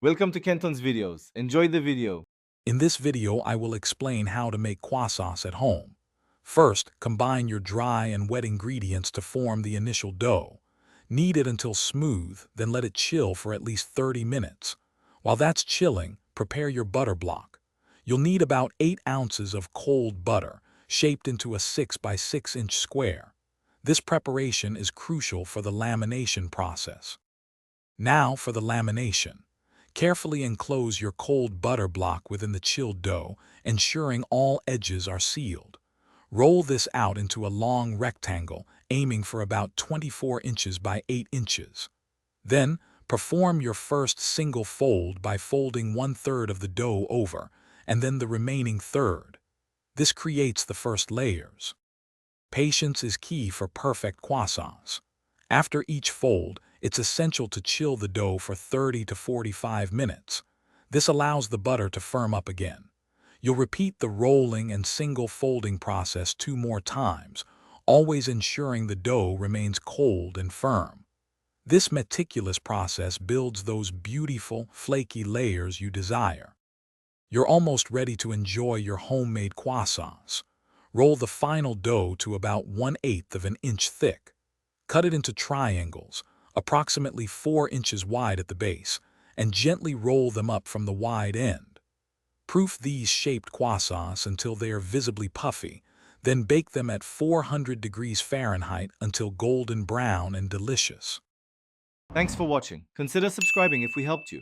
Welcome to Kenton's videos. Enjoy the video. In this video, I will explain how to make croissants at home. First, combine your dry and wet ingredients to form the initial dough. Knead it until smooth, then let it chill for at least 30 minutes. While that's chilling, prepare your butter block. You'll need about 8 ounces of cold butter, shaped into a 6 by 6 inch square. This preparation is crucial for the lamination process. Now for the lamination. Carefully enclose your cold butter block within the chilled dough, ensuring all edges are sealed. Roll this out into a long rectangle, aiming for about 24 inches by 8 inches. Then, perform your first single fold by folding 1/3 of the dough over, and then the remaining third. This creates the first layers. Patience is key for perfect croissants. After each fold, it's essential to chill the dough for 30 to 45 minutes. This allows the butter to firm up again. You'll repeat the rolling and single folding process 2 more times, always ensuring the dough remains cold and firm. This meticulous process builds those beautiful, flaky layers you desire. You're almost ready to enjoy your homemade croissants. Roll the final dough to about 1/8 of an inch thick. Cut it into triangles, approximately 4 inches wide at the base, and gently roll them up from the wide end. Proof these shaped croissants until they are visibly puffy, then bake them at 400 degrees Fahrenheit until golden brown and delicious. Thanks for watching. Consider subscribing if we helped you.